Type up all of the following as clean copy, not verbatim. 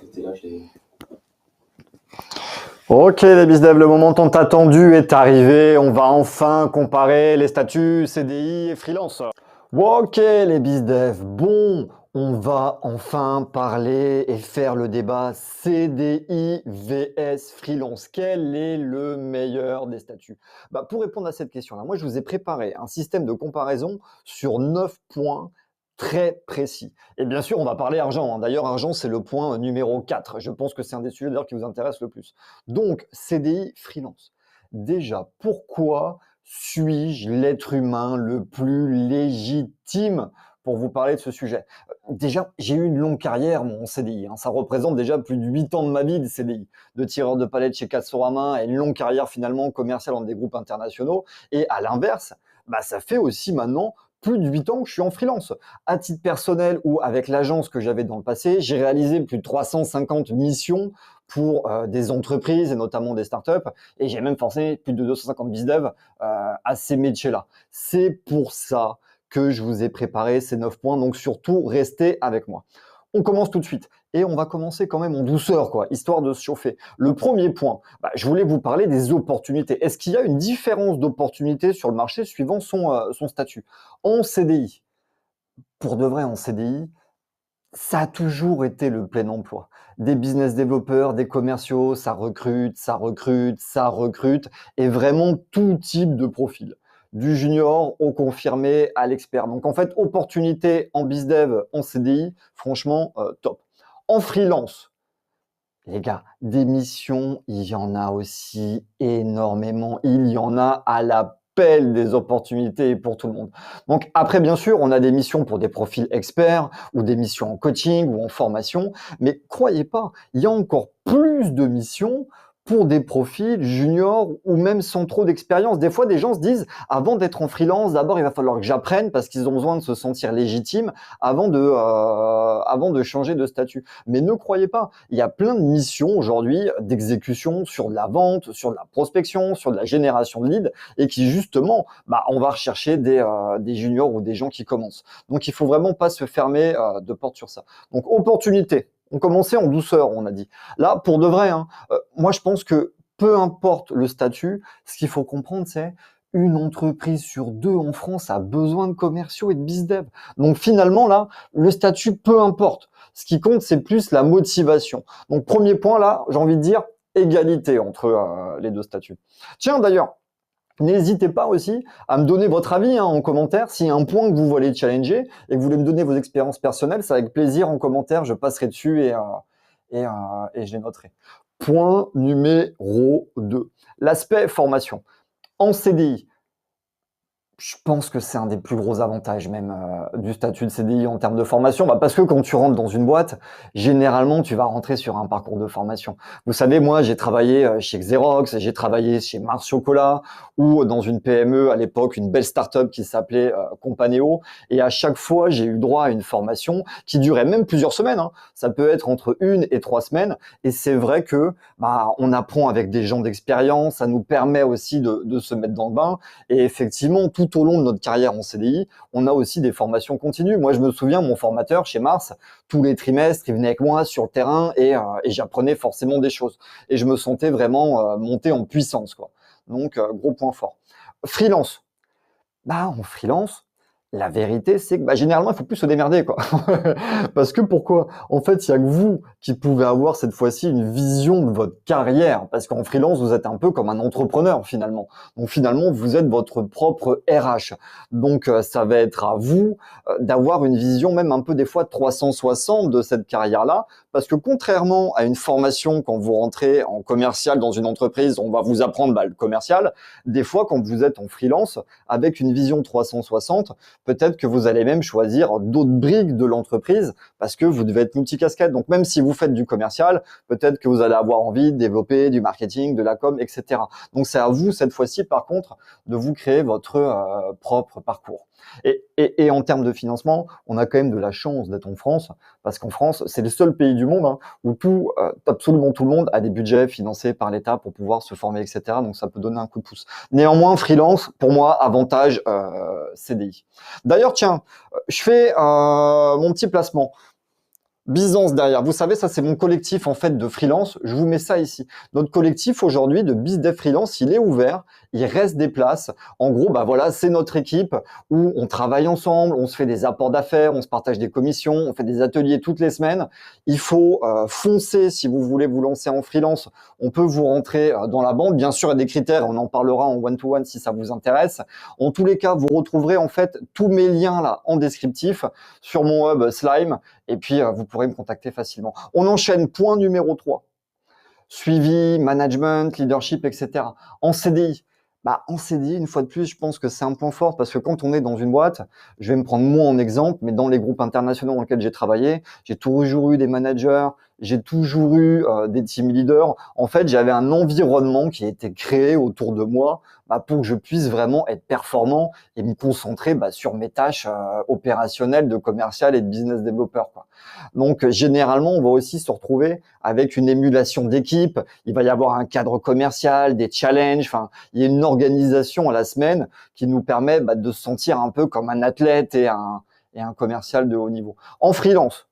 C'était là, je l'ai. Ok les bizdev, le moment tant attendu est arrivé. On va enfin comparer les statuts CDI et freelance. Ok les bizdev, bon, on va enfin parler et faire le débat CDI vs freelance. Quel est le meilleur des statuts? Pour répondre à cette question-là, moi je vous ai préparé un système de comparaison sur 9 points très précis. Et bien sûr, on va parler argent. D'ailleurs, argent, c'est le point numéro 4. Je pense que c'est un des sujets d'ailleurs qui vous intéresse le plus. Donc, CDI, freelance. Déjà, pourquoi suis-je l'être humain le plus légitime pour vous parler de ce sujet? Déjà, j'ai eu une longue carrière en CDI. Ça représente déjà plus de 8 ans de ma vie de CDI. De tireur de palette chez Castorama et une longue carrière finalement commerciale dans des groupes internationaux. Et à l'inverse, ça fait aussi maintenant plus de 8 ans que je suis en freelance. À titre personnel ou avec l'agence que j'avais dans le passé, j'ai réalisé plus de 350 missions pour des entreprises et notamment des startups. Et j'ai même forcé plus de 250 bizdev à ces métiers-là. C'est pour ça que je vous ai préparé ces 9 points. Donc surtout, restez avec moi. On commence tout de suite. Et on va commencer quand même en douceur, histoire de se chauffer. Le premier point, je voulais vous parler des opportunités. Est-ce qu'il y a une différence d'opportunités sur le marché suivant son statut? En CDI, pour de vrai en CDI, ça a toujours été le plein emploi. Des business développeurs, des commerciaux, ça recrute, ça recrute, ça recrute, et vraiment tout type de profil. Du junior au confirmé à l'expert. Donc en fait, opportunité en bizdev, en CDI, franchement, top. En freelance, les gars, des missions, il y en a aussi énormément. Il y en a à la pelle des opportunités pour tout le monde. Donc après, bien sûr, on a des missions pour des profils experts ou des missions en coaching ou en formation. Mais croyez pas, il y a encore plus de missions pour des profils juniors ou même sans trop d'expérience. Des fois, des gens se disent, avant d'être en freelance, d'abord, il va falloir que j'apprenne parce qu'ils ont besoin de se sentir légitimes avant de changer de statut. Mais ne croyez pas, il y a plein de missions aujourd'hui d'exécution sur de la vente, sur de la prospection, sur de la génération de leads et qui justement, on va rechercher des juniors ou des gens qui commencent. Donc il faut vraiment pas se fermer de porte sur ça. Donc opportunité. On commençait en douceur, on a dit. Là, pour de vrai, moi je pense que peu importe le statut, ce qu'il faut comprendre, c'est une entreprise sur 2 en France a besoin de commerciaux et de bizdev. Donc finalement, là, le statut, peu importe. Ce qui compte, c'est plus la motivation. Donc premier point, là, j'ai envie de dire égalité entre les deux statuts. Tiens, d'ailleurs, n'hésitez pas aussi à me donner votre avis en commentaire. S'il y a un point que vous voulez challenger et que vous voulez me donner vos expériences personnelles, c'est avec plaisir en commentaire, je passerai dessus et je les noterai. Point numéro 2. L'aspect formation. En CDI, je pense que c'est un des plus gros avantages même du statut de CDI en termes de formation, parce que quand tu rentres dans une boîte, généralement tu vas rentrer sur un parcours de formation. Vous savez, moi j'ai travaillé chez Xerox, j'ai travaillé chez Mars Chocolat ou dans une PME à l'époque, une belle start-up qui s'appelait Companeo, et à chaque fois j'ai eu droit à une formation qui durait même plusieurs semaines. Ça peut être entre 1 et 3 semaines, et c'est vrai que on apprend avec des gens d'expérience, ça nous permet aussi de se mettre dans le bain, et effectivement tout au long de notre carrière en CDI, on a aussi des formations continues. Moi, je me souviens, mon formateur chez Mars, tous les trimestres, il venait avec moi sur le terrain et j'apprenais forcément des choses. Et je me sentais vraiment monter en puissance, Donc, gros point fort. Freelance. En freelance, la vérité, c'est que généralement, il faut plus se démerder, Parce que pourquoi? En fait, il y a que vous qui pouvez avoir cette fois-ci une vision de votre carrière. Parce qu'en freelance, vous êtes un peu comme un entrepreneur, finalement. Donc, finalement, vous êtes votre propre RH. Donc, ça va être à vous d'avoir une vision même un peu des fois 360 de cette carrière-là. Parce que contrairement à une formation, quand vous rentrez en commercial dans une entreprise, on va vous apprendre le commercial. Des fois, quand vous êtes en freelance, avec une vision 360, peut-être que vous allez même choisir d'autres briques de l'entreprise parce que vous devez être multicasquette. Donc même si vous faites du commercial, peut-être que vous allez avoir envie de développer du marketing, de la com, etc. Donc c'est à vous cette fois-ci par contre de vous créer votre propre parcours. Et en termes de financement, on a quand même de la chance d'être en France parce qu'en France, c'est le seul pays du monde où absolument tout le monde a des budgets financés par l'État pour pouvoir se former, etc. Donc ça peut donner un coup de pouce. Néanmoins, freelance, pour moi, avantage CDI. D'ailleurs, tiens, je fais mon petit placement. Byzance derrière. Vous savez, ça c'est mon collectif en fait de freelance. Je vous mets ça ici. Notre collectif aujourd'hui de BizDev Freelance, il est ouvert. Il reste des places. En gros, bah voilà, c'est notre équipe où on travaille ensemble, on se fait des apports d'affaires, on se partage des commissions, on fait des ateliers toutes les semaines. Il faut foncer si vous voulez vous lancer en freelance. On peut vous rentrer dans la bande. Bien sûr, il y a des critères. On en parlera en one-to-one si ça vous intéresse. En tous les cas, vous retrouverez en fait tous mes liens là en descriptif sur mon hub Slime. Et puis, vous pourrez me contacter facilement. On enchaîne, point numéro 3. Suivi, management, leadership, etc. En CDI, en CDI, une fois de plus, je pense que c'est un point fort parce que quand on est dans une boîte, je vais me prendre moi en exemple, mais dans les groupes internationaux dans lesquels j'ai travaillé, j'ai toujours eu des managers, j'ai toujours eu des team leaders. En fait, j'avais un environnement qui a été créé autour de moi pour que je puisse vraiment être performant et me concentrer sur mes tâches opérationnelles de commercial et de business developer, quoi. Donc, généralement, on va aussi se retrouver avec une émulation d'équipe. Il va y avoir un cadre commercial, des challenges. Enfin, il y a une organisation à la semaine qui nous permet de se sentir un peu comme un athlète et un commercial de haut niveau. En freelance,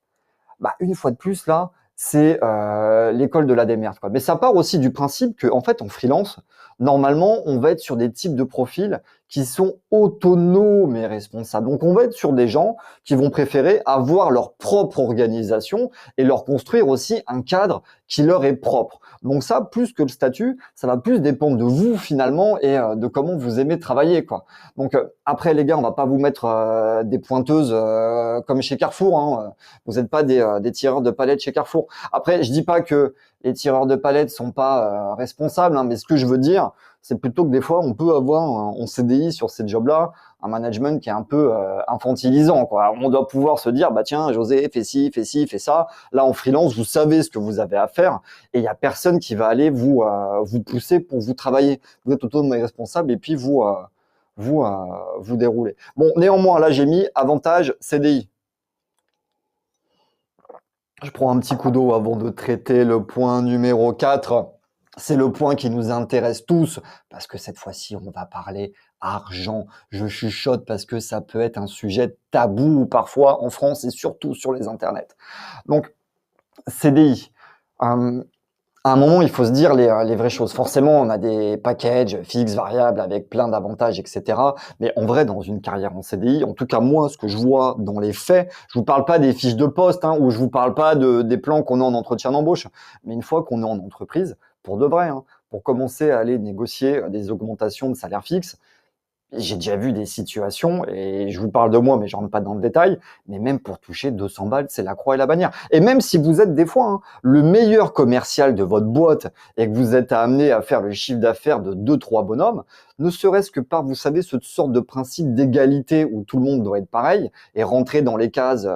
une fois de plus, là, c'est l'école de la démerde, quoi. Mais ça part aussi du principe que, en fait, en freelance, normalement, on va être sur des types de profils qui sont autonomes et responsables. Donc, on va être sur des gens qui vont préférer avoir leur propre organisation et leur construire aussi un cadre qui leur est propre. Donc ça, plus que le statut, ça va plus dépendre de vous finalement et de comment vous aimez travailler, quoi. Donc après, les gars, on va pas vous mettre des pointeuses comme chez Carrefour, hein. Vous n'êtes pas des tireurs de palettes chez Carrefour. Après, je dis pas que les tireurs de palettes sont pas responsables, hein, mais ce que je veux dire, c'est plutôt que des fois, on peut avoir en CDI sur ces jobs-là un management qui est un peu infantilisant, quoi. On doit pouvoir se dire, tiens, José, fais ci, fais ça. Là, en freelance, vous savez ce que vous avez à faire et il y a personne qui va aller vous pousser pour vous travailler. Vous êtes autonome et responsable et puis vous déroulez. Bon, néanmoins, là, j'ai mis avantage CDI. Je prends un petit coup d'eau avant de traiter le point numéro 4. C'est le point qui nous intéresse tous, parce que cette fois-ci, on va parler argent. Je chuchote parce que ça peut être un sujet tabou parfois en France et surtout sur les internets. Donc, CDI. À un moment, il faut se dire les vraies choses. Forcément, on a des packages fixes, variables, avec plein d'avantages, etc. Mais en vrai, dans une carrière en CDI, en tout cas moi, ce que je vois dans les faits, je vous parle pas des fiches de poste, hein, ou je vous parle pas des plans qu'on a en entretien d'embauche. Mais une fois qu'on est en entreprise, pour de vrai, hein, pour commencer à aller négocier des augmentations de salaire fixe, j'ai déjà vu des situations, et je vous parle de moi, mais je rentre pas dans le détail, mais même pour toucher 200 balles, c'est la croix et la bannière. Et même si vous êtes des fois le meilleur commercial de votre boîte et que vous êtes amené à faire le chiffre d'affaires de 2-3 bonhommes, ne serait-ce que par, vous savez, cette sorte de principe d'égalité où tout le monde doit être pareil et rentrer dans les cases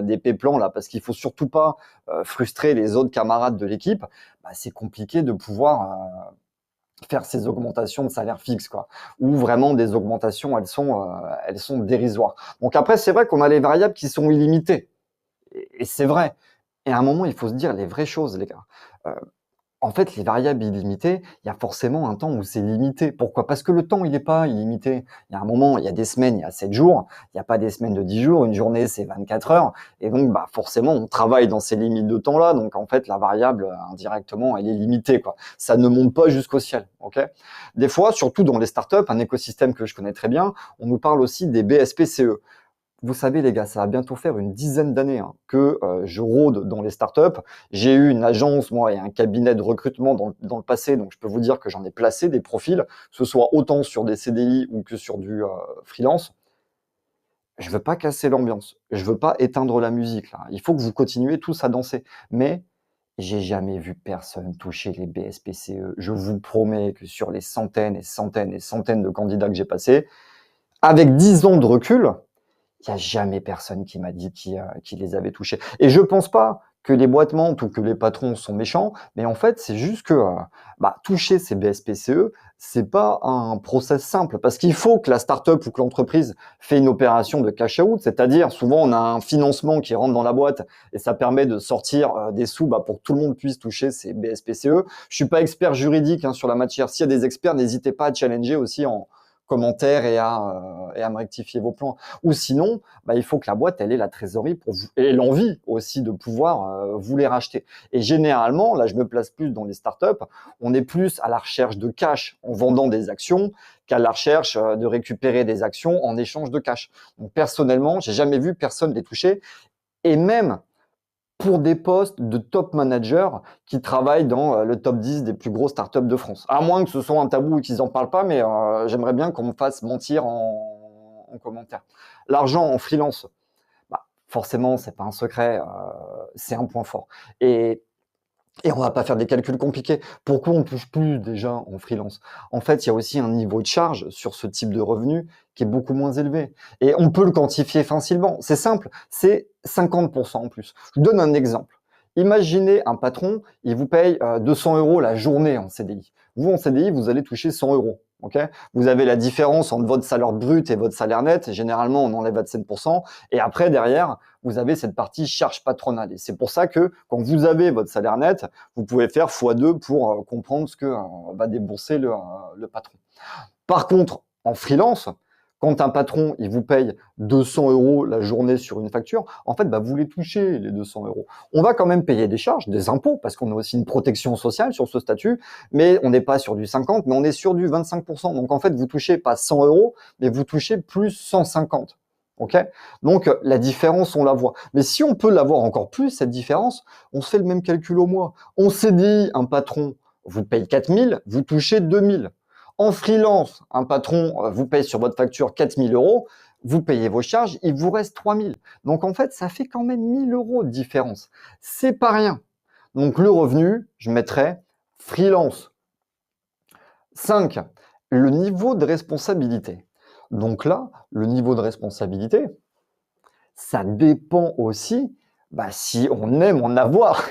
des péplans, là, parce qu'il faut surtout pas frustrer les autres camarades de l'équipe, c'est compliqué de pouvoir faire ces augmentations de salaire fixe, quoi. Ou vraiment des augmentations, elles sont dérisoires. Donc après, c'est vrai qu'on a les variables qui sont illimitées. Et c'est vrai. Et à un moment, il faut se dire les vraies choses, les gars. En fait, les variables illimitées, il y a forcément un temps où c'est limité. Pourquoi? Parce que le temps, il n'est pas illimité. Il y a un moment, il y a des semaines, il y a 7 jours. Il n'y a pas des semaines de 10 jours. Une journée, c'est 24 heures. Et donc, forcément, on travaille dans ces limites de temps-là. Donc, en fait, la variable, indirectement, elle est limitée, quoi. Ça ne monte pas jusqu'au ciel, ok? Des fois, surtout dans les startups, un écosystème que je connais très bien, on nous parle aussi des BSPCE. Vous savez, les gars, ça va bientôt faire une dizaine d'années que je rôde dans les startups. J'ai eu une agence, moi, et un cabinet de recrutement dans le passé, donc je peux vous dire que j'en ai placé des profils, que ce soit autant sur des CDI ou que sur du freelance. Je veux pas casser l'ambiance, je veux pas éteindre la musique, là. Il faut que vous continuez tous à danser. Mais j'ai jamais vu personne toucher les BSPCE. Je vous promets que sur les centaines et centaines et centaines de candidats que j'ai passés, avec 10 ans de recul, il n'y a jamais personne qui m'a dit qui les avait touchés. Et je pense pas que les boîtes mentent ou que les patrons sont méchants, mais en fait, c'est juste que toucher ces BSPCE, c'est pas un process simple, parce qu'il faut que la start-up ou que l'entreprise fait une opération de cash out, c'est-à-dire souvent on a un financement qui rentre dans la boîte et ça permet de sortir des sous pour que tout le monde puisse toucher ces BSPCE. Je suis pas expert juridique sur la matière. S'il y a des experts, n'hésitez pas à challenger aussi commentaires et à me rectifier vos plans. Ou sinon, bah, il faut que la boîte, elle ait la trésorerie pour vous, et l'envie aussi de pouvoir vous les racheter. Et généralement, là, je me place plus dans les startups, on est plus à la recherche de cash en vendant des actions qu'à la recherche de récupérer des actions en échange de cash. Donc personnellement, j'ai jamais vu personne les toucher. Et même pour des postes de top manager qui travaillent dans le top 10 des plus grosses startups de France. À moins que ce soit un tabou et qu'ils en parlent pas, mais j'aimerais bien qu'on me fasse mentir en commentaire. L'argent en freelance, bah, forcément, c'est pas un secret, c'est un point fort. Et on va pas faire des calculs compliqués. Pourquoi on ne touche plus déjà en freelance? En fait, il y a aussi un niveau de charge sur ce type de revenu qui est beaucoup moins élevé. Et on peut le quantifier facilement. C'est simple, c'est 50% en plus. Je vous donne un exemple. Imaginez un patron, il vous paye 200 € la journée en CDI. Vous, en CDI, vous allez toucher 100 €. Okay, vous avez la différence entre votre salaire brut et votre salaire net. Et généralement, on enlève 27%. Et après, derrière, vous avez cette partie charge patronale. Et c'est pour ça que quand vous avez votre salaire net, vous pouvez faire x2 pour comprendre ce que va débourser le patron. Par contre, en freelance, quand un patron il vous paye 200 € la journée sur une facture, en fait, bah, vous les touchez, les 200 €. On va quand même payer des charges, des impôts, parce qu'on a aussi une protection sociale sur ce statut, mais on n'est pas sur du 50, mais on est sur du 25%. Donc en fait, vous touchez pas 100 €, mais vous touchez plus 150. Ok? Donc la différence, on la voit. Mais si on peut l'avoir encore plus, cette différence, on se fait le même calcul au mois. On s'est dit, un patron vous paye 4000, vous touchez 2000. En freelance, un patron vous paye sur votre facture 4000 €, vous payez vos charges, il vous reste 3000. Donc en fait, ça fait quand même 1000 € de différence. C'est pas rien. Donc le revenu, je mettrais freelance. 5. Le niveau de responsabilité. Donc là, le niveau de responsabilité, ça dépend aussi si on aime en avoir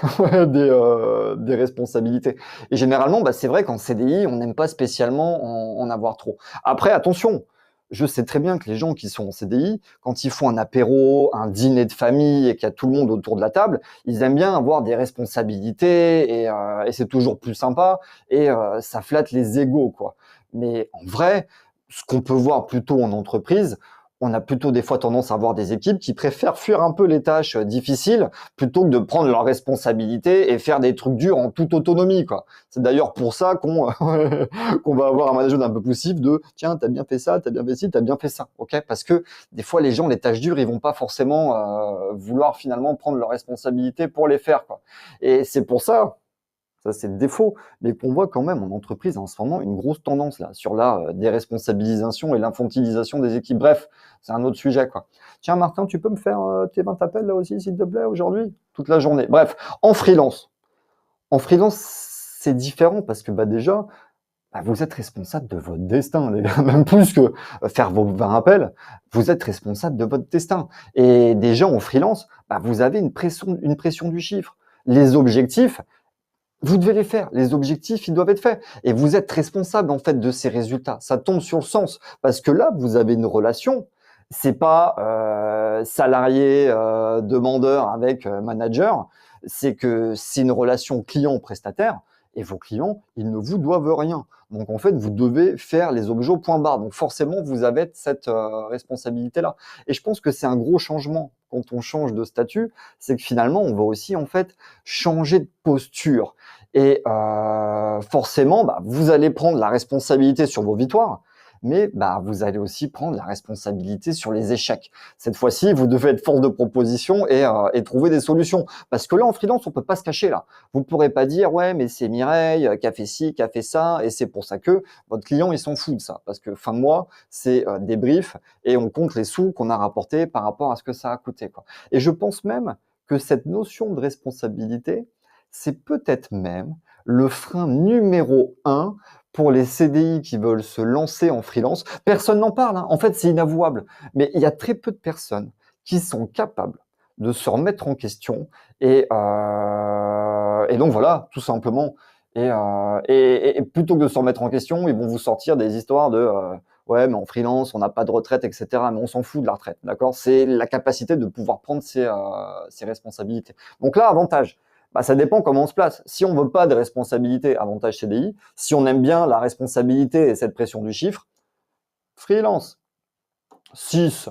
des responsabilités. Et généralement, c'est vrai qu'en CDI, on n'aime pas spécialement en avoir trop. Après, attention, je sais très bien que les gens qui sont en CDI, quand ils font un apéro, un dîner de famille et qu'il y a tout le monde autour de la table, ils aiment bien avoir des responsabilités et c'est toujours plus sympa et ça flatte les égos, quoi. Mais en vrai, ce qu'on peut voir plutôt en entreprise, on a plutôt des fois tendance à avoir des équipes qui préfèrent fuir un peu les tâches difficiles plutôt que de prendre leurs responsabilités et faire des trucs durs en toute autonomie, quoi. C'est d'ailleurs pour ça qu'on qu'on va avoir un management un peu poussif de tiens, t'as bien fait ça, t'as bien fait ci, t'as bien fait ça, ok? Parce que des fois les gens, les tâches dures, ils vont pas forcément vouloir finalement prendre leurs responsabilités pour les faire, quoi. Et c'est pour ça. Ça, c'est le défaut, mais qu'on voit quand même en entreprise en ce moment une grosse tendance là sur la déresponsabilisation et l'infantilisation des équipes. Bref, c'est un autre sujet, quoi. Tiens, Martin, tu peux me faire tes 20 appels là aussi, s'il te plaît, aujourd'hui? Toute la journée. Bref, en freelance. En freelance, c'est différent parce que déjà, vous êtes responsable de votre destin, les gars. Même plus que faire vos 20 appels, vous êtes responsable de votre destin. Et déjà en freelance, vous avez une pression du chiffre. Les objectifs, vous devez les faire. Les objectifs, ils doivent être faits. Et vous êtes responsable, en fait, de ces résultats. Ça tombe sur le sens. Parce que là, vous avez une relation. C'est pas salarié, demandeur avec manager. C'est que c'est une relation client-prestataire. Et vos clients, ils ne vous doivent rien. Donc, en fait, vous devez faire les objets au point barre. Donc, forcément, vous avez cette responsabilité-là. Et je pense que c'est un gros changement quand on change de statut. C'est que finalement, on va aussi, en fait, changer de posture. Et forcément, vous allez prendre la responsabilité sur vos victoires, mais vous allez aussi prendre la responsabilité sur les échecs. Cette fois-ci, vous devez être force de proposition et trouver des solutions. Parce que là, en freelance, on peut pas se cacher là. Vous pourrez pas dire ouais, mais c'est Mireille qui a fait ci, qui a fait ça, et c'est pour ça que votre client il s'en fout de ça. Parce que fin de mois, c'est des briefs et on compte les sous qu'on a rapportés par rapport à ce que ça a coûté, quoi. Et je pense même que cette notion de responsabilité, c'est peut-être même le frein numéro 1 pour les CDI qui veulent se lancer en freelance. Personne n'en parle, hein. En fait, c'est inavouable. Mais il y a très peu de personnes qui sont capables de se remettre en question et donc voilà, tout simplement. Et plutôt que de se remettre en question, ils vont vous sortir des histoires de ouais, mais en freelance, on n'a pas de retraite, etc. Mais on s'en fout de la retraite, d'accord? C'est la capacité de pouvoir prendre ses responsabilités. Donc là, avantage. Ça dépend comment on se place. Si on veut pas de responsabilité, avantage CDI. Si on aime bien la responsabilité et cette pression du chiffre, freelance. 6.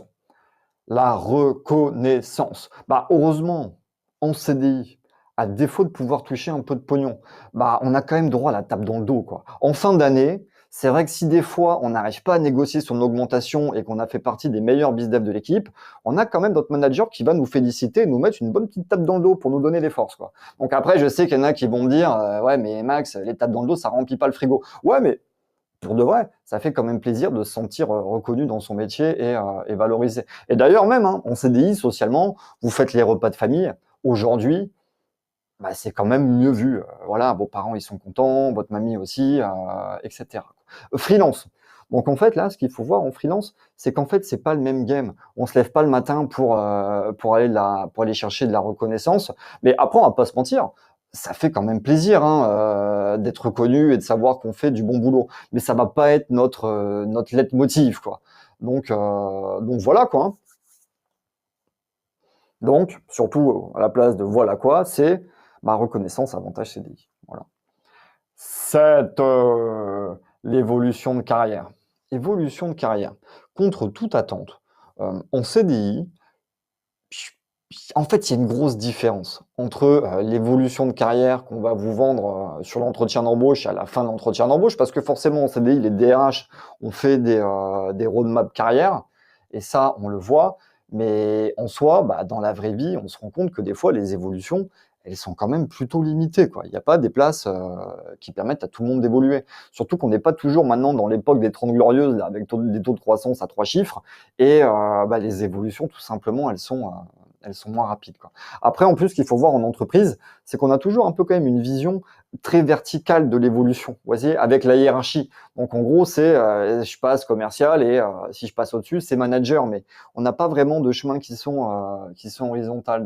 La reconnaissance. Bah, heureusement, en CDI, à défaut de pouvoir toucher un peu de pognon, bah, on a quand même droit à la tape dans le dos, quoi. En fin d'année, c'est vrai que si des fois on n'arrive pas à négocier son augmentation et qu'on a fait partie des meilleurs bizdev de l'équipe, on a quand même notre manager qui va nous féliciter et nous mettre une bonne petite tape dans le dos pour nous donner des forces, quoi. Donc après, je sais qu'il y en a qui vont me dire, ouais, mais Max, les tapes dans le dos, ça remplit pas le frigo. Ouais, mais pour de vrai, ça fait quand même plaisir de se sentir reconnu dans son métier et valorisé. Et d'ailleurs même, hein, en CDI, socialement, vous faites les repas de famille. Aujourd'hui, bah, c'est quand même mieux vu. Voilà, vos parents, ils sont contents, votre mamie aussi, etc. Freelance. Donc en fait, là, ce qu'il faut voir en freelance, c'est qu'en fait, c'est pas le même game. On se lève pas le matin pour aller chercher de la reconnaissance. Mais après, on va pas se mentir, ça fait quand même plaisir hein, d'être reconnu et de savoir qu'on fait du bon boulot. Mais ça va pas être notre leitmotiv, quoi. Donc voilà quoi, hein. Donc, surtout à la place de voilà quoi, c'est bah, reconnaissance, avantage CDI. Voilà. L'évolution de carrière. Évolution de carrière. Contre toute attente, en CDI, en fait, il y a une grosse différence entre l'évolution de carrière qu'on va vous vendre sur l'entretien d'embauche et à la fin de l'entretien d'embauche, parce que forcément en CDI, les DRH ont fait des roadmaps carrière, et ça, on le voit, mais en soi, bah, dans la vraie vie, on se rend compte que des fois, les évolutions, elles sont quand même plutôt limitées, quoi. Il n'y a pas des places qui permettent à tout le monde d'évoluer. Surtout qu'on n'est pas toujours maintenant dans l'époque des 30 glorieuses, là, avec des taux de croissance à 3 chiffres, et bah, les évolutions, tout simplement, elles sont moins rapides, quoi. Après, en plus, ce qu'il faut voir en entreprise, c'est qu'on a toujours un peu quand même une vision très verticale de l'évolution, vous voyez, avec la hiérarchie. Donc, en gros, c'est je passe commercial et si je passe au-dessus, c'est manager. Mais on n'a pas vraiment de chemins qui sont horizontales.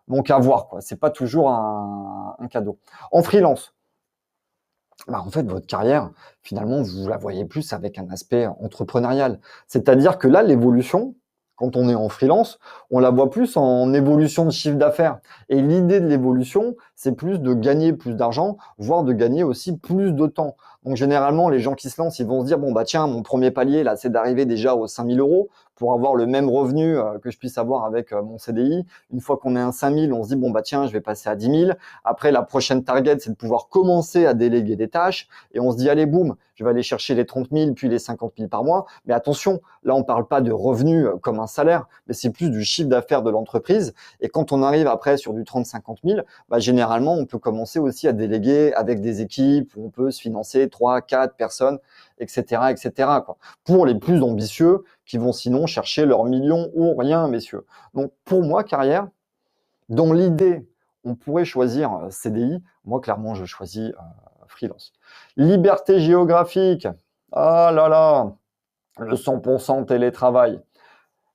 Donc à voir, quoi. C'est pas toujours un cadeau. En freelance, bah, en fait, votre carrière, finalement, vous la voyez plus avec un aspect entrepreneurial. C'est-à-dire que là, l'évolution, quand on est en freelance, on la voit plus en évolution de chiffre d'affaires. Et l'idée de l'évolution, c'est plus de gagner plus d'argent, voire de gagner aussi plus de temps. Donc généralement, les gens qui se lancent, ils vont se dire, bon, bah tiens, mon premier palier, là, c'est d'arriver déjà aux 5 000 euros pour avoir le même revenu que je puisse avoir avec mon CDI. Une fois qu'on est à 5 000, on se dit, bon, bah tiens, je vais passer à 10 000. Après, la prochaine target, c'est de pouvoir commencer à déléguer des tâches. Et on se dit, allez, boum, je vais aller chercher les 30 000, puis les 50 000 par mois. Mais attention, là, on ne parle pas de revenus comme un salaire, mais c'est plus du chiffre d'affaires de l'entreprise. Et quand on arrive après sur du 30-50 000, bah, généralement, on peut commencer aussi à déléguer avec des équipes où on peut se financer 3, 4 personnes, etc., etc., quoi. Pour les plus ambitieux qui vont sinon chercher leur million ou rien, messieurs. Donc, pour moi, carrière, dans l'idée, on pourrait choisir CDI. Moi, clairement, je choisis freelance. Liberté géographique. Ah là là, le 100% télétravail.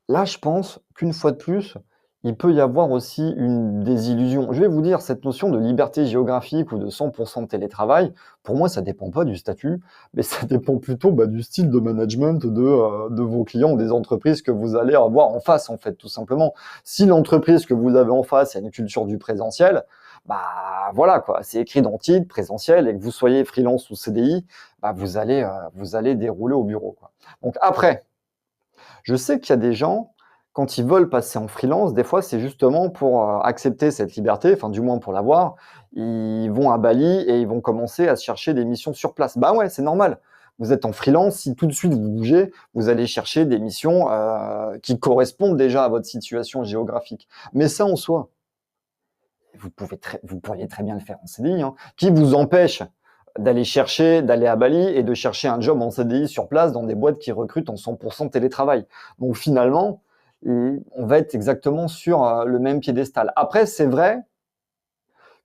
Là, je pense qu'une fois de plus, il peut y avoir aussi une désillusion. Je vais vous dire, cette notion de liberté géographique ou de 100% de télétravail, pour moi, ça dépend pas du statut, mais ça dépend plutôt bah, du style de management de vos clients ou des entreprises que vous allez avoir en face, en fait, tout simplement. Si l'entreprise que vous avez en face a une culture du présentiel, bah voilà quoi, c'est écrit dans le titre, présentiel, et que vous soyez freelance ou CDI, bah vous allez dérouler au bureau, quoi. Donc après, je sais qu'il y a des gens, quand ils veulent passer en freelance, des fois, c'est justement pour accepter cette liberté, enfin du moins pour l'avoir, ils vont à Bali et ils vont commencer à se chercher des missions sur place. Bah ouais, c'est normal. Vous êtes en freelance, si tout de suite vous bougez, vous allez chercher des missions qui correspondent déjà à votre situation géographique. Mais ça en soi, vous pourriez très bien le faire en CDI, hein. Qui vous empêche d'aller à Bali et de chercher un job en CDI sur place dans des boîtes qui recrutent en 100% télétravail. Donc finalement, on va être exactement sur le même piédestal. Après, c'est vrai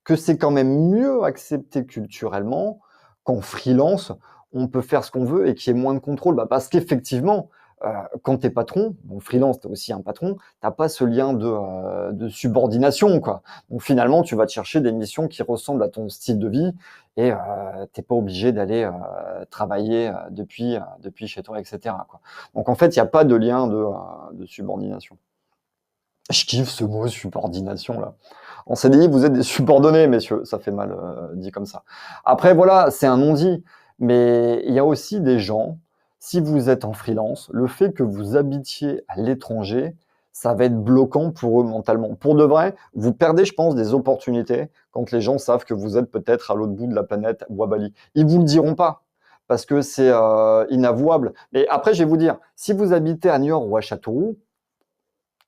que c'est quand même mieux accepté culturellement qu'en freelance, on peut faire ce qu'on veut et qu'il y ait moins de contrôle. Bah, parce qu'effectivement, quand tu es patron, donc freelance, tu es aussi un patron, tu pas ce lien de subordination, quoi. Donc finalement, tu vas te chercher des missions qui ressemblent à ton style de vie et tu pas obligé d'aller travailler depuis chez toi, etc., quoi. Donc en fait, il n'y a pas de lien de subordination. Je kiffe ce mot subordination là. En CDI, vous êtes des subordonnés, messieurs. Ça fait mal dit comme ça. Après, voilà, c'est un non-dit. Mais il y a aussi des gens Si vous êtes en freelance, le fait que vous habitiez à l'étranger, ça va être bloquant pour eux mentalement. Pour de vrai, vous perdez, je pense, des opportunités quand les gens savent que vous êtes peut-être à l'autre bout de la planète ou à Bali. Ils vous le diront pas parce que c'est inavouable. Mais après, je vais vous dire, si vous habitez à Niort ou à Châteauroux,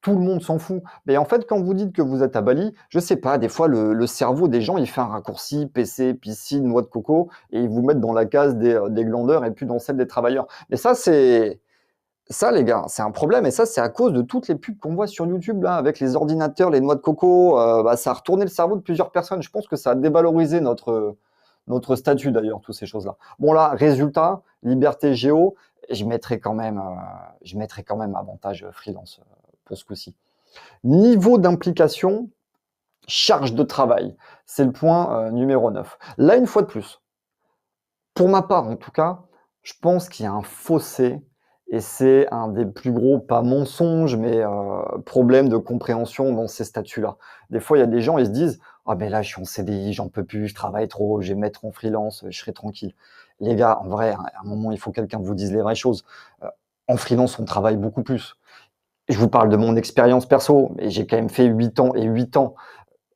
tout le monde s'en fout. Mais en fait, quand vous dites que vous êtes à Bali, je sais pas, des fois, le cerveau des gens, il fait un raccourci, PC, piscine, noix de coco, et ils vous mettent dans la case des glandeurs et puis dans celle des travailleurs. Mais ça, les gars, c'est un problème. Et ça, c'est à cause de toutes les pubs qu'on voit sur YouTube, là, avec les ordinateurs, les noix de coco. Bah, ça a retourné le cerveau de plusieurs personnes. Je pense que ça a dévalorisé notre statut, d'ailleurs, toutes ces choses-là. Bon, là, résultat, liberté géo, je mettrais quand même avantage freelance pour ce coup-ci. Niveau d'implication, charge de travail. C'est le point numéro 9. Là, une fois de plus, pour ma part en tout cas, je pense qu'il y a un fossé et c'est un des plus gros, pas mensonges, mais problèmes de compréhension dans ces statuts-là. Des fois, il y a des gens, ils se disent: «Ah ben là, je suis en CDI, j'en peux plus, je travaille trop, je vais me mettre en freelance, je serai tranquille». Les gars, en vrai, à un moment, il faut que quelqu'un vous dise les vraies choses. Heu, En freelance, on travaille beaucoup plus. Je vous parle de mon expérience perso, mais j'ai quand même fait 8 ans et 8 ans.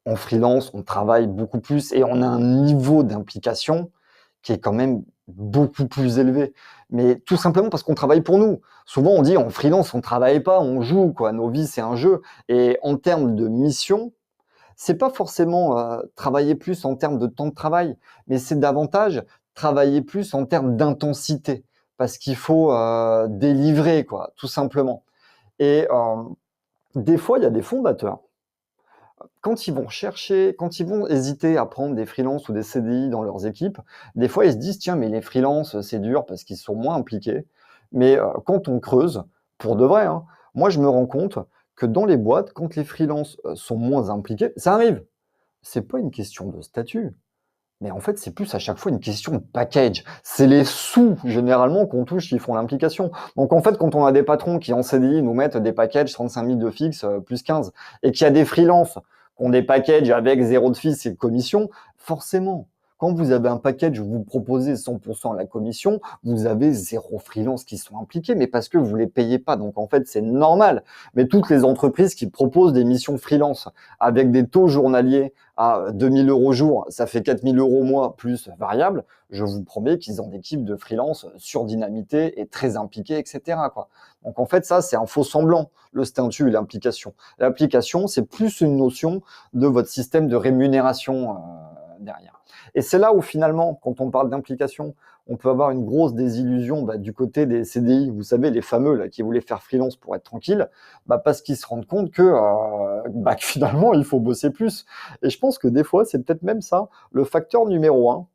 En freelance, on travaille beaucoup plus et on a un niveau d'implication qui est quand même beaucoup plus élevé. Mais tout simplement parce qu'on travaille pour nous. Souvent, on dit en freelance, on travaille pas, on joue, quoi. Nos vies, c'est un jeu. Et en termes de mission, c'est pas forcément travailler plus en termes de temps de travail, mais c'est davantage travailler plus en termes d'intensité. Parce qu'il faut délivrer, quoi, tout simplement. Et des fois, il y a des fondateurs quand ils vont hésiter à prendre des freelances ou des CDI dans leurs équipes, des fois ils se disent tiens mais les freelances c'est dur parce qu'ils sont moins impliqués. Mais quand on creuse, pour de vrai, hein, moi je me rends compte que dans les boîtes, quand les freelances sont moins impliqués, ça arrive. C'est pas une question de statut. Mais en fait, c'est plus à chaque fois une question de package. C'est les sous, généralement, qu'on touche qui font l'implication. Donc, en fait, quand on a des patrons qui, en CDI, nous mettent des packages 35 000 de fixe, plus 15, et qu'il y a des freelances qui ont des packages avec zéro de fixe et de commission, forcément, quand vous avez un package où vous proposez 100% à la commission, vous avez zéro freelance qui sont impliqués, mais parce que vous les payez pas. Donc, en fait, c'est normal. Mais toutes les entreprises qui proposent des missions freelance avec des taux journaliers à 2 000 € jour, ça fait 4 000 € mois plus variable, je vous promets qu'ils ont des équipes de freelance surdynamité et très impliquées, etc., quoi. Donc en fait, ça, c'est un faux semblant, le statut et l'implication. L'application, c'est plus une notion de votre système de rémunération derrière. Et c'est là où finalement, quand on parle d'implication, on peut avoir une grosse désillusion du côté des CDI, vous savez, les fameux là, qui voulaient faire freelance pour être tranquille, parce qu'ils se rendent compte que finalement, il faut bosser plus. Et je pense que des fois, c'est peut-être même ça, le facteur numéro un,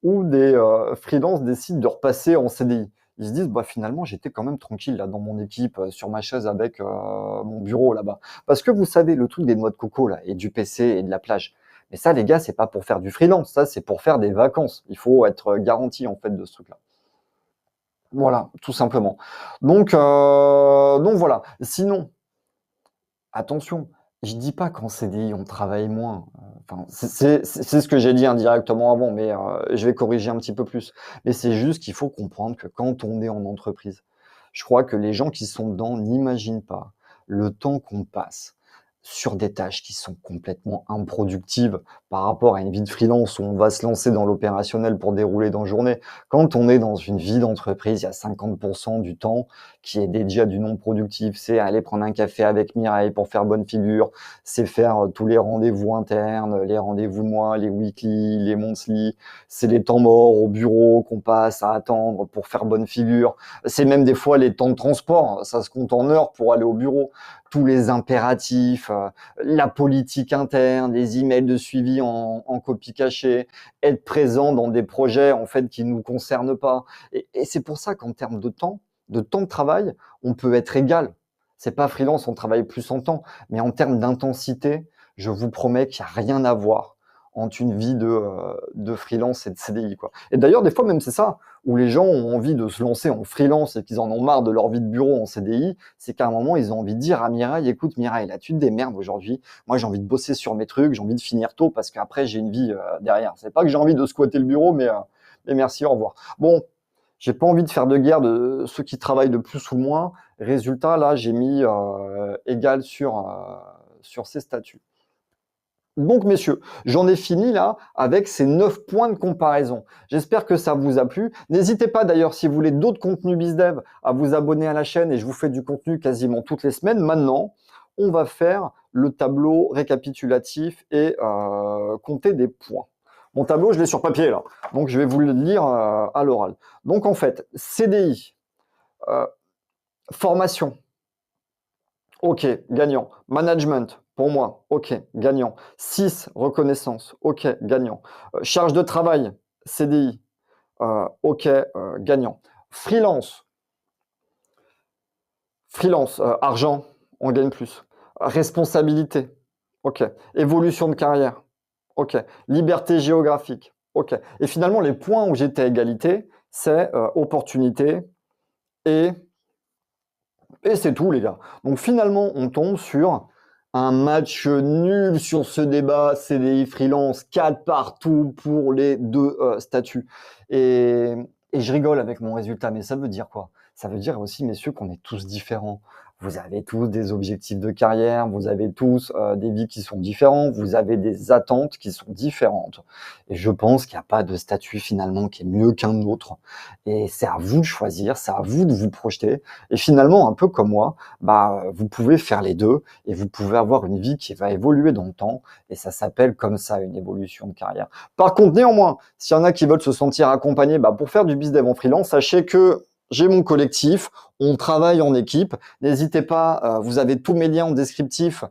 où des freelances décident de repasser en CDI. Ils se disent, finalement, j'étais quand même tranquille là dans mon équipe, sur ma chaise avec mon bureau là-bas. Parce que vous savez, le truc des noix de coco là, et du PC et de la plage, mais ça, les gars, c'est pas pour faire du freelance, ça, c'est pour faire des vacances. Il faut être garanti en fait de ce truc-là. Voilà, tout simplement. Donc voilà. Sinon, attention, je dis pas qu'en CDI on travaille moins. Enfin, c'est ce que j'ai dit indirectement avant, mais je vais corriger un petit peu plus. Mais c'est juste qu'il faut comprendre que quand on est en entreprise, je crois que les gens qui sont dedans n'imaginent pas le temps qu'on passe sur des tâches qui sont complètement improductives par rapport à une vie de freelance où on va se lancer dans l'opérationnel pour dérouler dans la journée. Quand on est dans une vie d'entreprise, il y a 50% du temps qui est dédié à du non productif. C'est aller prendre un café avec Mireille pour faire bonne figure, c'est faire tous les rendez-vous internes, les rendez-vous de mois, les weekly, les monthly, c'est les temps morts au bureau qu'on passe à attendre pour faire bonne figure. C'est même des fois les temps de transport, ça se compte en heures pour aller au bureau. Tous les impératifs, la politique interne, les emails de suivi en copie cachée, être présent dans des projets en fait qui nous concernent pas. Et c'est pour ça qu'en termes de temps de travail, on peut être égal. C'est pas freelance, on travaille plus en temps, mais en termes d'intensité, je vous promets qu'il n'y a rien à voir entre une vie de freelance et de CDI, quoi. Et d'ailleurs, des fois même c'est ça, où les gens ont envie de se lancer en freelance et qu'ils en ont marre de leur vie de bureau en CDI, c'est qu'à un moment, ils ont envie de dire à Mireille, écoute Mireille, là tu te démerdes aujourd'hui, moi j'ai envie de bosser sur mes trucs, j'ai envie de finir tôt parce qu'après j'ai une vie derrière. C'est pas que j'ai envie de squatter le bureau, mais merci, au revoir. Bon, J'ai pas envie de faire de guerre de ceux qui travaillent de plus ou de moins. Résultat, là, j'ai mis égal sur ces statuts. Donc, messieurs, j'en ai fini là avec ces 9 points de comparaison. J'espère que ça vous a plu. N'hésitez pas d'ailleurs, si vous voulez d'autres contenus BizDev, à vous abonner à la chaîne et je vous fais du contenu quasiment toutes les semaines. Maintenant, on va faire le tableau récapitulatif et compter des points. Mon tableau, je l'ai sur papier là, donc je vais vous le lire à l'oral. Donc en fait, CDI, formation, ok, gagnant. Management, pour moi, ok, gagnant. 6, reconnaissance, ok, gagnant. Charge de travail, CDI, ok, gagnant. Freelance, argent, on gagne plus. Responsabilité, ok. Évolution de carrière, ok. Liberté géographique, ok. Et finalement, les points où j'étais à égalité, c'est opportunité et c'est tout, les gars. Donc finalement, on tombe sur un match nul sur ce débat CDI freelance, 4 partout pour les deux statuts. Et je rigole avec mon résultat, mais ça veut dire quoi? Ça veut dire aussi, messieurs, qu'on est tous différents. Vous avez tous des objectifs de carrière, vous avez tous des vies qui sont différentes, vous avez des attentes qui sont différentes. Et je pense qu'il n'y a pas de statut finalement qui est mieux qu'un autre. Et c'est à vous de choisir, c'est à vous de vous projeter. Et finalement, un peu comme moi, vous pouvez faire les deux et vous pouvez avoir une vie qui va évoluer dans le temps. Et ça s'appelle comme ça une évolution de carrière. Par contre, néanmoins, s'il y en a qui veulent se sentir accompagnés pour faire du BizDev en freelance, sachez que j'ai mon collectif, on travaille en équipe. N'hésitez pas, vous avez tous mes liens en descriptif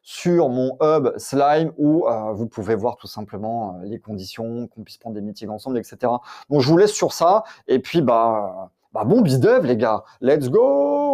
sur mon hub Slime où vous pouvez voir tout simplement les conditions, qu'on puisse prendre des meetings ensemble, etc. Donc je vous laisse sur ça. Et puis bon BizDev les gars, let's go!